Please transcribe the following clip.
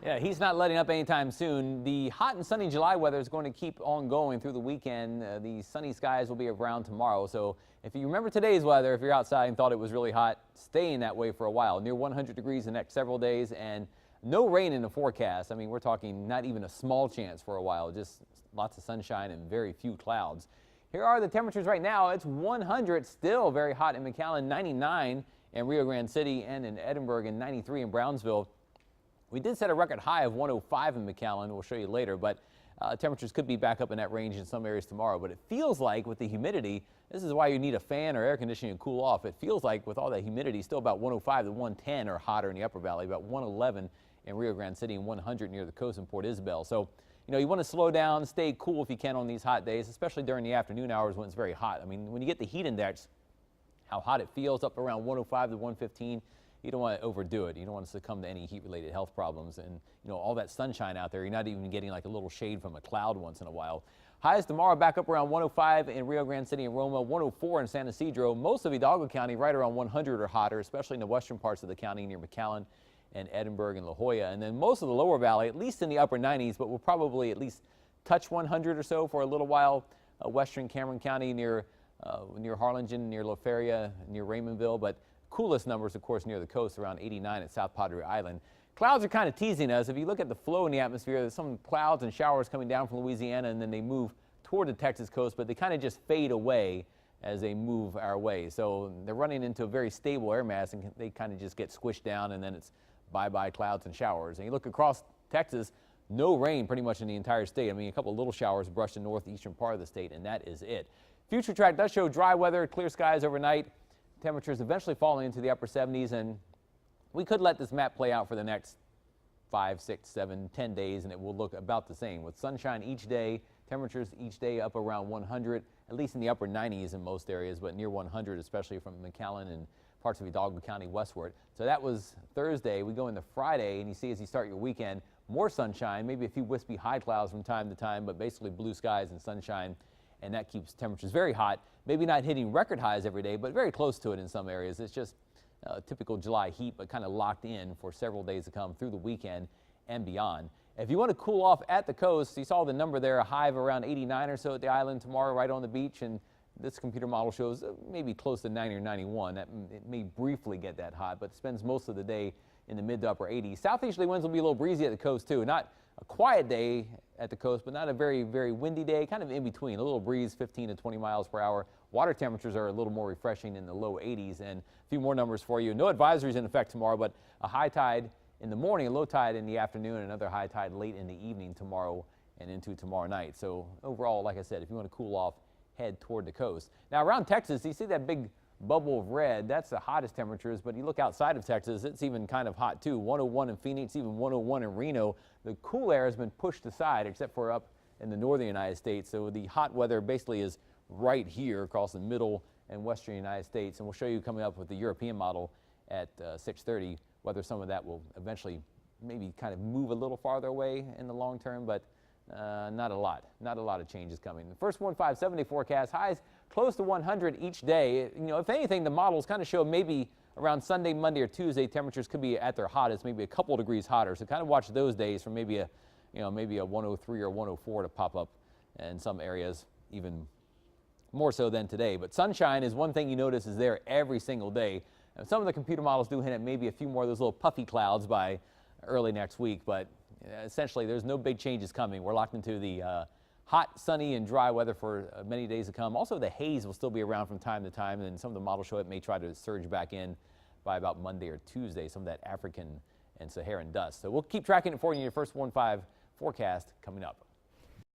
Yeah, he's not letting up anytime soon. The hot and sunny July weather is going to keep on going through the weekend. The sunny skies will be around tomorrow. So if you remember today's weather, if you're outside and thought it was really hot, staying that way for a while. Near 100 degrees the next several days and no rain in the forecast. I mean, we're talking not even a small chance for a while, just lots of sunshine and very few clouds. Here are the temperatures right now. It's 100, still very hot in McAllen, 99 in Rio Grande City and in Edinburg, and 93 in Brownsville. We did set a record high of 105 in McAllen. We'll show you later, but temperatures could be back up in that range in some areas tomorrow. But it feels like with the humidity, this is why you need a fan or air conditioning to cool off. It feels like with all that humidity, still about 105 to 110 or hotter in the upper valley, about 111 in Rio Grande City and 100 near the coast in Port Isabel. So, you know, you want to slow down, stay cool if you can on these hot days, especially during the afternoon hours when it's very hot. I mean, when you get the heat index, how hot it feels up around 105 to 115. You don't want to overdo it. You don't want to succumb to any heat-related health problems. And, you know, all that sunshine out there, you're not even getting like a little shade from a cloud once in a while. Highs tomorrow back up around 105 in Rio Grande City and Roma, 104 in San Ysidro. Most of Hidalgo County right around 100 or hotter, especially in the western parts of the county near McAllen and Edinburg and La Jolla. And then most of the lower valley, at least in the upper 90s, but we'll probably at least touch 100 or so for a little while. Western Cameron County near Harlingen, near La Feria, near Raymondville. But coolest numbers, of course, near the coast, around 89 at South Padre Island. Clouds are kind of teasing us. If you look at the flow in the atmosphere, there's some clouds and showers coming down from Louisiana, and then they move toward the Texas coast, but they kind of just fade away as they move our way. So they're running into a very stable air mass, and they kind of just get squished down, and then it's bye-bye clouds and showers. And you look across Texas, no rain pretty much in the entire state. I mean, a couple of little showers brush the northeastern part of the state, and that is it. Future track does show dry weather, clear skies overnight. Temperatures eventually falling into the upper 70s, and we could let this map play out for the next 5, 6, 7, 10 days, and it will look about the same with sunshine each day, temperatures each day up around 100, at least in the upper 90s in most areas, but near 100, especially from McAllen and parts of Hidalgo County westward. So that was Thursday. We go into Friday, and you see as you start your weekend, more sunshine, maybe a few wispy high clouds from time to time, but basically blue skies and sunshine. And that keeps temperatures very hot, maybe not hitting record highs every day, but very close to it in some areas. It's just typical July heat, but kind of locked in for several days to come through the weekend and beyond. If you want to cool off at the coast, you saw the number there, a high of around 89 or so at the island tomorrow right on the beach, and this computer model shows maybe close to 90 or 91. It may briefly get that hot, but spends most of the day in the mid to upper 80s. Southeasterly winds will be a little breezy at the coast too. Not a quiet day at the coast, but not a very, very windy day, kind of in between. A little breeze, 15 to 20 miles per hour. Water temperatures are a little more refreshing in the low 80s. And a few more numbers for you. No advisories in effect tomorrow, but a high tide in the morning, a low tide in the afternoon, and another high tide late in the evening tomorrow and into tomorrow night. So overall, like I said, if you want to cool off, head toward the coast. Now around Texas, you see that big bubble of red. That's the hottest temperatures, but you look outside of Texas, it's even kind of hot too. 101 in Phoenix, even 101 in Reno. The cool air has been pushed aside except for up in the northern United States. So the hot weather basically is right here across the middle and western United States. And we'll show you coming up with the European model at 6:30 whether some of that will eventually maybe kind of move a little farther away in the long term, but not a lot of changes coming. The first 1570 forecast, highs close to 100 each day. You know, if anything, the models kind of show maybe around Sunday, Monday, or Tuesday, temperatures could be at their hottest, maybe a couple degrees hotter. So kind of watch those days for maybe a 103 or 104 to pop up in some areas, even more so than today. But sunshine is one thing you notice is there every single day. And some of the computer models do hint at maybe a few more of those little puffy clouds by early next week, but essentially there's no big changes coming. We're locked into the hot, sunny, and dry weather for many days to come. Also, the haze will still be around from time to time, and some of the models show it may try to surge back in by about Monday or Tuesday, some of that African and Saharan dust. So we'll keep tracking it for you in your first 1-5 forecast coming up.